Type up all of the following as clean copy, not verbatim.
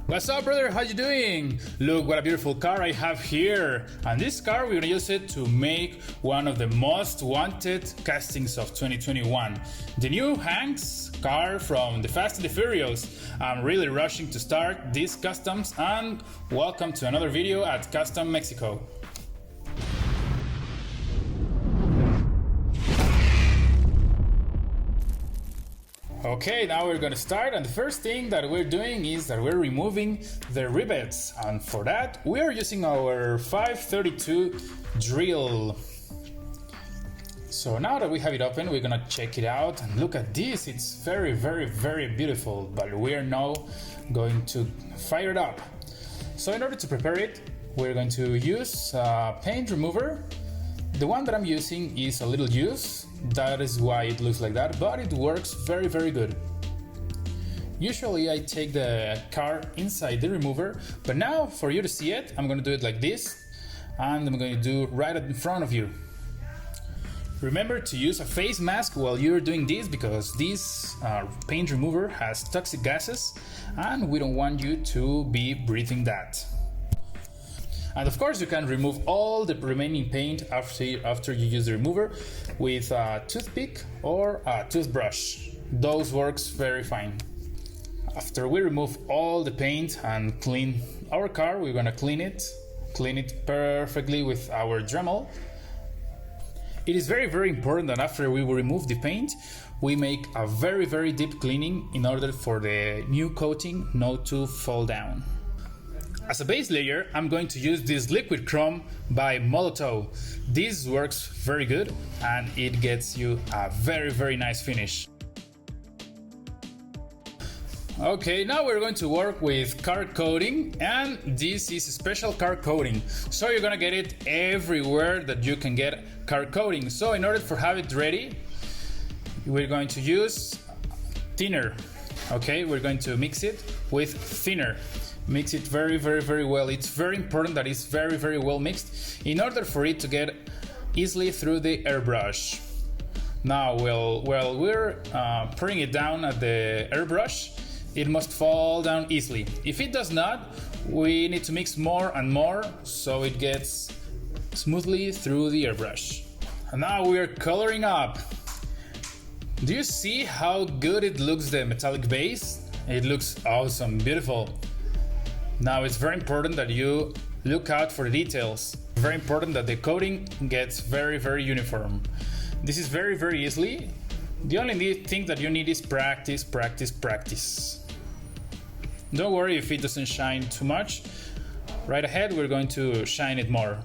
What's up, brother? How you doing? Look what a beautiful car I have here. And this car, we're gonna use it to make one of the most wanted castings of 2021. The new Hank's car from the Fast and the Furious. I'm really rushing to start these customs, and welcome to another video at Custom Mexico. Okay, now we're gonna start, and the first thing that we're doing is that we're removing the rivets, and for that we are using our 532 drill. So now that we have it open, we're gonna check it out, and look at this, it's very beautiful, but we are now going to fire it up. So in order to prepare it, we're going to use a paint remover. The one that I'm using is a little used, that is why it looks like that, but it works very good. Usually I take the car inside the remover, but now for you to see it, I'm going to do it like this, and I'm going to do right in front of you. Remember to use a face mask while you're doing this, because this paint remover has toxic gases, and we don't want you to be breathing that. And of course you can remove all the remaining paint after you use the remover with a toothpick or a toothbrush. Those works very fine. After we remove all the paint and clean our car, we're gonna clean it perfectly with our Dremel. It is very important that after we remove the paint, we make a very deep cleaning in order for the new coating not to fall down. As a base layer, I'm going to use this liquid chrome by Molotov. This works very good and it gets you a very nice finish. Okay, now we're going to work with car coating, and this is a special car coating. So you're gonna get it everywhere that you can get car coating. So in order for have it ready, we're going to use thinner. Okay, we're going to mix it with thinner. Mix it very well. It's very important that it's very well mixed in order for it to get easily through the airbrush. Now, while we're pouring it down at the airbrush, it must fall down easily. If it does not, we need to mix more and more so it gets smoothly through the airbrush. And now we're coloring up. Do you see how good it looks, the metallic base? It looks awesome, beautiful. Now it's very important that you look out for the details. Very important that the coating gets very uniform. This is very easily. The only thing that you need is practice. Don't worry if it doesn't shine too much. Right ahead, we're going to shine it more.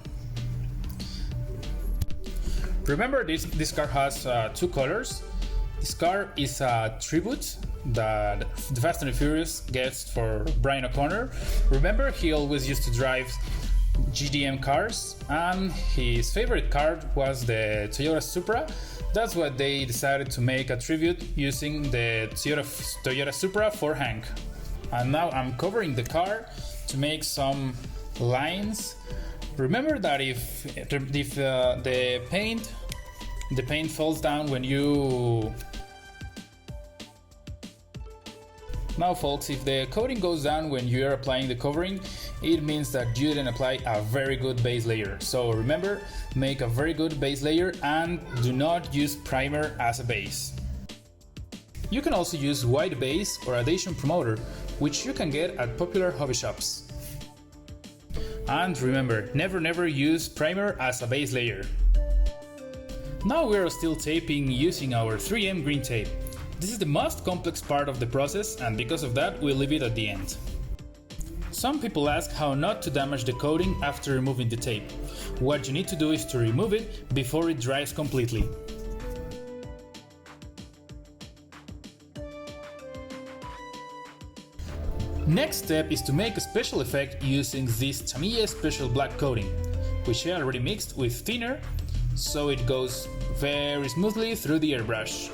Remember, this car has two colors. This car is a tribute that the Fast and the Furious gets for Brian O'Connor. Remember, he always used to drive GDM cars, and his favorite car was the Toyota Supra. That's why they decided to make a tribute using the Toyota Supra for Hank. And now I'm covering the car to make some lines. Remember that if the paint falls down when you... Now folks, if the coating goes down when you are applying the covering, it means that you didn't apply a very good base layer. So remember, make a very good base layer and do not use primer as a base. You can also use white base or adhesion promoter, which you can get at popular hobby shops. And remember, never use primer as a base layer. Now we are still taping using our 3M green tape. This is the most complex part of the process, and because of that, we'll leave it at the end. Some people ask how not to damage the coating after removing the tape. What you need to do is to remove it before it dries completely. Next step is to make a special effect using this Tamiya special black coating, which I already mixed with thinner, so it goes very smoothly through the airbrush.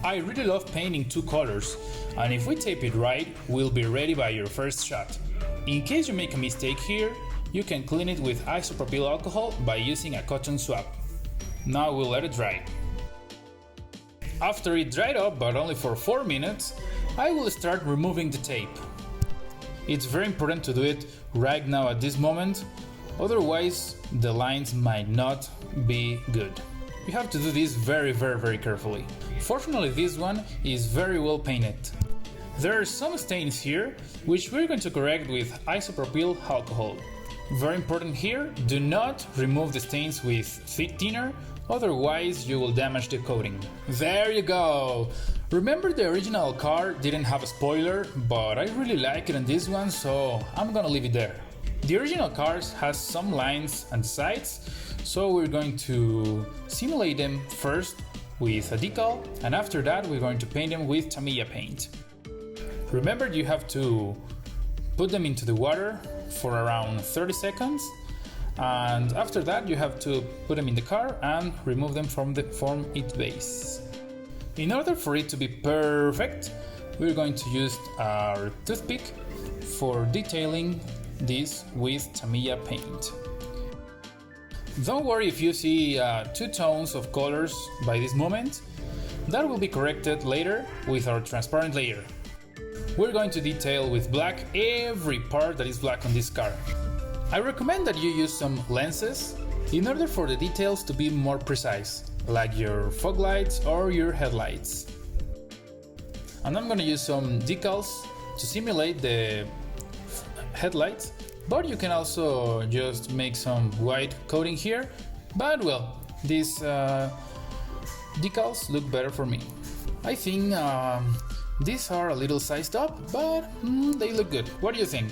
I really love painting two colors, and if we tape it right, we'll be ready by your first shot. In case you make a mistake here, you can clean it with isopropyl alcohol by using a cotton swab. Now we'll let it dry. After it dried up, but only for 4 minutes, I will start removing the tape. It's very important to do it right now at this moment, otherwise the lines might not be good. You have to do this very carefully. Fortunately, this one is very well painted. There are some stains here, which we're going to correct with isopropyl alcohol. Very important here, do not remove the stains with thick thinner, otherwise you will damage the coating. There you go! Remember the original car didn't have a spoiler, but I really like it on this one, so I'm gonna leave it there. The original cars has some lines on the sides, so we're going to simulate them first with a decal, and after that we're going to paint them with Tamiya paint. Remember, you have to put them into the water for around 30 seconds, and after that you have to put them in the car and remove them from its base. In order for it to be perfect, we're going to use our toothpick for detailing this with Tamiya paint. Don't worry if you see two tones of colors by this moment, that will be corrected later with our transparent layer. We're going to detail with black every part that is black on this car. I recommend that you use some lenses in order for the details to be more precise, like your fog lights or your headlights. And I'm going to use some decals to simulate the headlights, but you can also just make some white coating here, but well, these decals look better for me. I think these are a little sized up, but they look good. What do you think?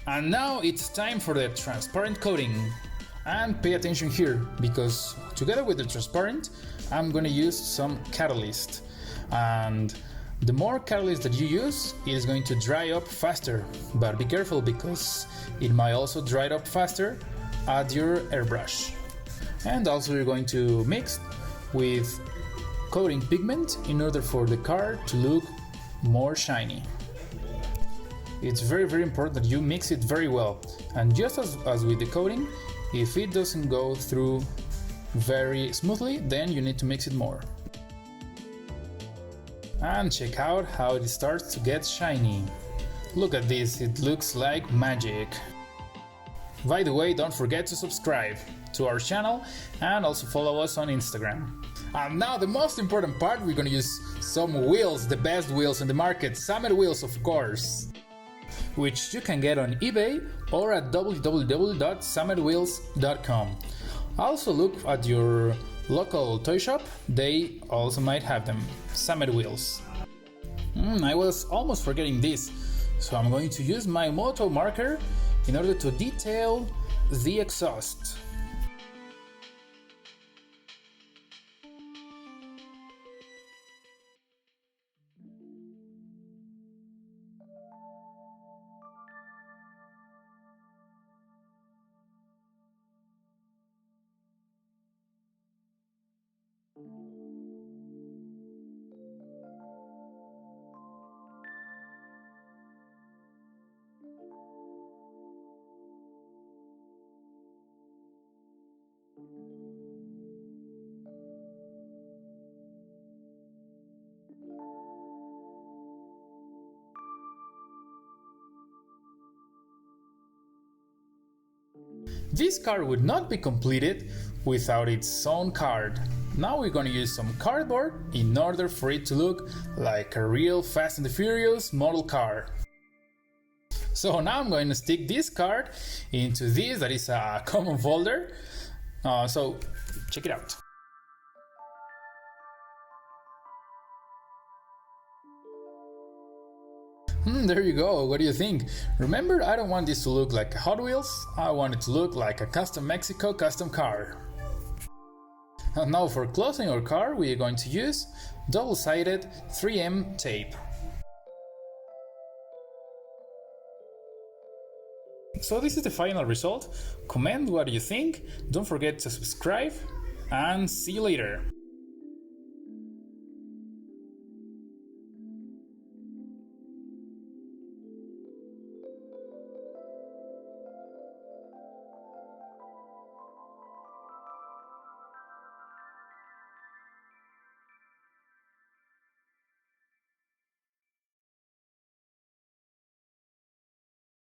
And now it's time for the transparent coating. And pay attention here, because together with the transparent, I'm gonna use some catalyst. And the more catalyst that you use, it is going to dry up faster. But be careful, because it might also dry up faster at your airbrush. And also you're going to mix with coating pigment in order for the car to look more shiny. It's very important that you mix it very well, and just as with the coating, if it doesn't go through very smoothly, then you need to mix it more. And check out how it starts to get shiny. Look at this, it looks like magic. By the way, don't forget to subscribe to our channel and also follow us on Instagram. And now the most important part, we're gonna use some wheels, the best wheels in the market, Summit wheels of course, which you can get on eBay or at www.summitwheels.com. Also look at your local toy shop, they also might have them, Summit wheels. I was almost forgetting this, so I'm going to use my moto marker in order to detail the exhaust. This car would not be completed without its own card. Now we're gonna use some cardboard in order for it to look like a real Fast and the Furious model car. So now I'm going to stick this card into this, that is a common folder. So check it out. There you go, what do you think? Remember, I don't want this to look like a Hot Wheels, I want it to look like a custom Mexico custom car. And now for closing our car, we are going to use double-sided 3M tape. So this is the final result. Comment what you think, don't forget to subscribe, and see you later.